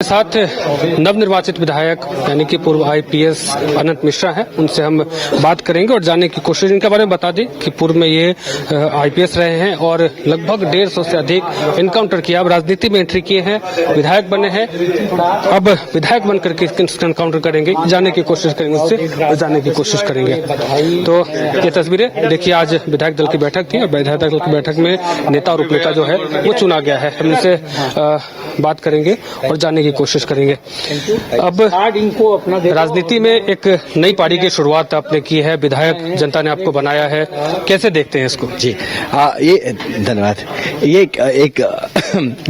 साथ नवनिर्वाचित विधायक यानी कि पूर्व आईपीएस अनंत मिश्रा हैं, उनसे हम बात करेंगे और जानने की कोशिश। इनके बारे में बता दें कि पूर्व में ये आईपीएस रहे हैं और लगभग 150 से अधिक इनकाउंटर किया। अब राजनीति में एंट्री किए हैं, विधायक बने हैं, अब विधायक बनकर के इनकाउंटर करेंगे, जानने की कोशिश करेंगे, उससे जानने की कोशिश करेंगे। तो ये तस्वीरें देखिए, आज विधायक दल की बैठक थी और विधायक दल की बैठक में नेता और उपनेता जो है वो चुना गया है। हम इनसे बात करेंगे और जानने की कोशिश करेंगे। अब राजनीति में एक नई पारी की शुरुआत आपने की है, विधायक जनता ने आपको बनाया है, कैसे देखते हैं इसको? जी ये धन्यवाद।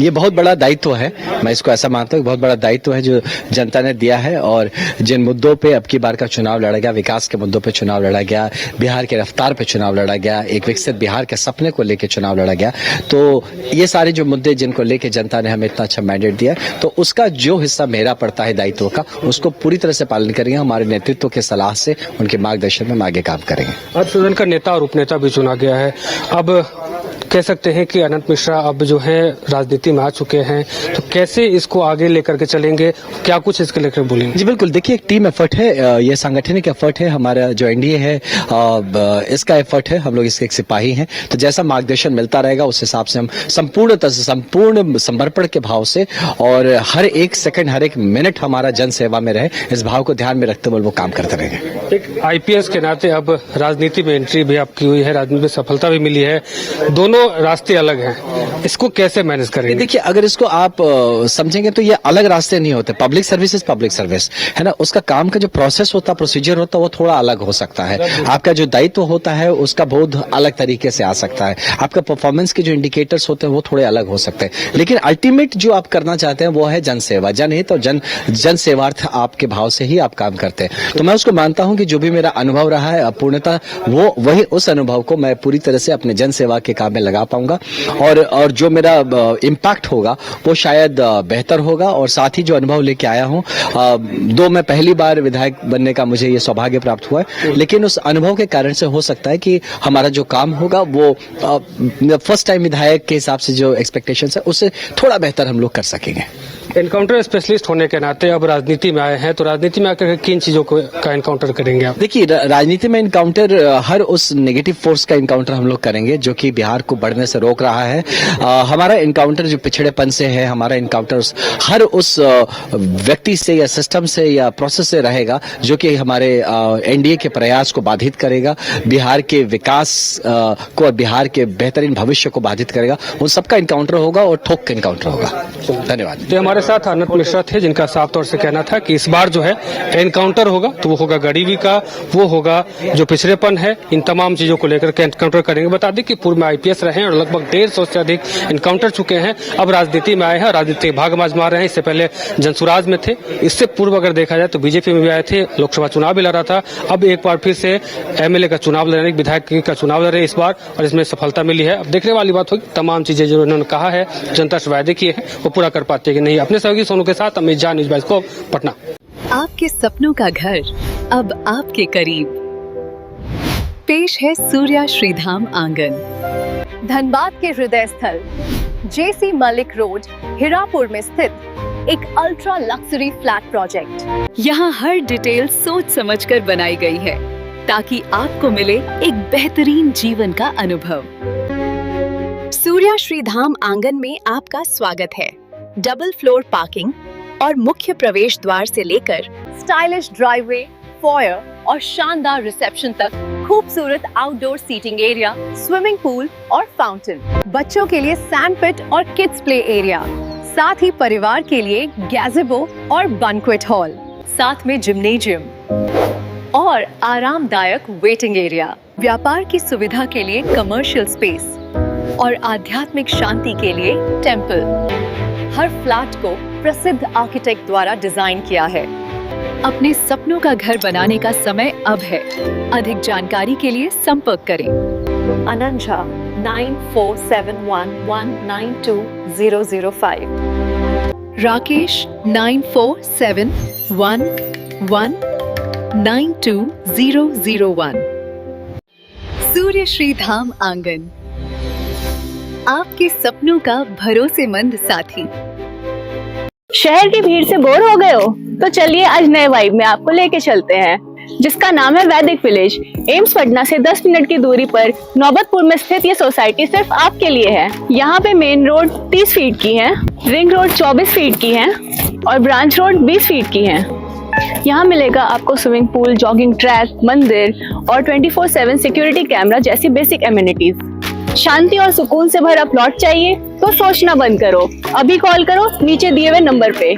ये बहुत बड़ा दायित्व है, मैं इसको ऐसा मानता हूँ, बहुत बड़ा दायित्व है जो जनता ने दिया है। और जिन मुद्दों पे अब की बार का चुनाव लड़ा गया, विकास के मुद्दों पे चुनाव लड़ा गया, बिहार के रफ्तार पे चुनाव लड़ा गया, एक विकसित बिहार के सपने को लेकर चुनाव लड़ा गया, तो ये सारे जो मुद्दे जिनको लेकर जनता ने हमें इतना अच्छा मैंडेट दिया, तो उसका जो हिस्सा मेरा पड़ता है दायित्व का, उसको पूरी तरह से पालन करेंगे। हमारे नेतृत्व के सलाह से, उनके मार्गदर्शन में हम आगे काम करेंगे। अब सदन का नेता और उपनेता भी चुना गया है। अब कह सकते हैं कि अनंत मिश्रा अब जो है राजनीति में आ चुके हैं, तो कैसे इसको आगे लेकर के चलेंगे, क्या कुछ इसके लेकर बोलेंगे? जी बिल्कुल, देखिए एक टीम एफर्ट है, ये सांगठनिक एफर्ट है, हमारा जो एनडीए है इसका एफर्ट है, हम लोग इसके एक सिपाही हैं। तो जैसा मार्गदर्शन मिलता रहेगा उस हिसाब से हम संपूर्ण समर्पण के भाव से और हर एक सेकंड, हर एक मिनट हमारा जन सेवा में रहे, इस भाव को ध्यान में रखते हुए वो काम करते रहेंगे। एक आईपीएस के नाते अब राजनीति में एंट्री भी आपकी हुई है, राजनीति में सफलता भी मिली है, दोनों रास्ते अलग हैं, इसको कैसे मैनेज करेंगे? देखिए, अगर इसको आप समझेंगे तो ये अलग रास्ते नहीं होते। पब्लिक सर्विस पब्लिक सर्विस है ना, उसका काम का जो प्रोसेस होता है, प्रोसीजर होता है, वो थोड़ा अलग हो सकता है। आपका जो दायित्व होता है उसका बहुत अलग तरीके से आ सकता है। आपका परफॉर्मेंस के जो इंडिकेटर्स होते हैं वो थोड़े अलग हो सकते हैं, लेकिन अल्टीमेट जो आप करना चाहते हैं वो है जनसेवा, जनहित और जन सेवार्थ आपके भाव से ही आप काम करते हैं। तो मैं उसको मानता हूं कि जो भी मेरा अनुभव रहा है पूर्णतः वो वही उस अनुभव को मैं पूरी तरह से अपने जन सेवा के काम में लगा पाऊंगा और जो मेरा इम्पैक्ट होगा वो शायद बेहतर होगा। और साथ ही जो अनुभव लेके आया हूं, दो मैं पहली बार विधायक बनने का मुझे ये सौभाग्य प्राप्त हुआ है, लेकिन उस अनुभव के कारण से हो सकता है कि हमारा जो काम होगा वो फर्स्ट टाइम विधायक के हिसाब से जो एक्सपेक्टेशंस है उससे थोड़ा बेहतर हम लोग कर सकेंगे। एनकाउंटर स्पेशलिस्ट होने के नाते अब राजनीति में आए हैं, तो राजनीति में आकर किन चीजों का एनकाउंटर करेंगे आप? देखिए, राजनीति में एनकाउंटर हर उस नेगेटिव फोर्स का एनकाउंटर हम लोग करेंगे जो कि बिहार को बढ़ने से रोक रहा है। हमारा एनकाउंटर जो पिछड़ेपन से है, हमारा एनकाउंटर हर उस व्यक्ति से या सिस्टम से या प्रोसेस से रहेगा जो कि हमारे एनडीए के प्रयास को बाधित करेगा, बिहार के विकास को और बिहार के बेहतरीन भविष्य को बाधित करेगा। उन सबका एनकाउंटर होगा और ठोक का एनकाउंटर होगा। धन्यवाद। तो हमारे साथ अनंत मिश्रा थे, जिनका साफ तौर से कहना था कि इस बार जो है एनकाउंटर होगा तो वो होगा गरीबी का, वो होगा जो पिछड़ेपन है, इन तमाम चीजों को लेकर के एनकाउंटर करेंगे। बता दें कि पूर्व में आईपीएस रहे हैं और लगभग 150 से अधिक एनकाउंटर चुके हैं, अब राजनीति में आए हैं, राजनीति के भाग आजमा रहे हैं। इससे पहले जनसुराज में थे, इससे पूर्व अगर देखा जाए तो बीजेपी में भी आए थे, लोकसभा चुनाव भी लड़ा था, अब एक बार फिर से एमएलए का चुनाव लड़ रहे हैं, विधायक का चुनाव लड़ रहे हैं इस बार, और इसमें सफलता मिली है। अब देखने वाली बात होगी तमाम चीजें जो उन्होंने कहा है, जनता से वायदे किए हैं, वो पूरा कर पाते हैं कि नहीं। अपने सहयोगी सोनू के साथ अमित झा, न्यूज़ 22 पटना। आपके सपनों का घर अब आपके करीब। पेश है सूर्या श्रीधाम आंगन, धनबाद के हृदय स्थल जेसी मलिक रोड, हिरापुर में स्थित एक अल्ट्रा लक्सरी फ्लैट प्रोजेक्ट। यहाँ हर डिटेल सोच समझकर बनाई गई है ताकि आपको मिले एक बेहतरीन जीवन का अनुभव। सूर्या श्रीधाम आंगन में आपका स्वागत है। डबल फ्लोर पार्किंग और मुख्य प्रवेश द्वार से लेकर स्टाइलिश ड्राइववे, फॉयर और शानदार रिसेप्शन तक, खूबसूरत outdoor seating area, swimming pool और फाउंटेन, बच्चों के लिए सैंड पिट और किड्स प्ले एरिया, साथ ही परिवार के लिए गैज़ेबो और बैंक्वेट हॉल, साथ में जिम्नेजियम और आरामदायक वेटिंग एरिया, व्यापार की सुविधा के लिए कमर्शियल स्पेस और आध्यात्मिक शांति के लिए टेम्पल। हर फ्लैट को प्रसिद्ध आर्किटेक्ट द्वारा डिजाइन किया है। अपने सपनों का घर बनाने का समय अब है। अधिक जानकारी के लिए संपर्क करें। अनंत झा 9471192005, राकेश 9471192001। सूर्य श्रीधाम आंगन, आपके सपनों का भरोसेमंद साथी। शहर की भीड़ से बोर हो गए हो? तो चलिए आज नए वाइब में आपको लेके चलते हैं, जिसका नाम है वैदिक विलेज। एम्स पटना से 10 मिनट की दूरी पर नौबतपुर में स्थित ये सोसाइटी सिर्फ आपके लिए है। यहाँ पे मेन रोड 30 फीट की है, रिंग रोड 24 फीट की है और ब्रांच रोड 20 फीट की है। यहाँ मिलेगा आपको स्विमिंग पूल, जॉगिंग ट्रैक, मंदिर और 24/7 सिक्योरिटी कैमरा जैसी बेसिक एमिनिटीज। शांति और सुकून से भरा प्लॉट चाहिए तो सोचना बंद करो, अभी कॉल करो नीचे दिए हुए नंबर पे।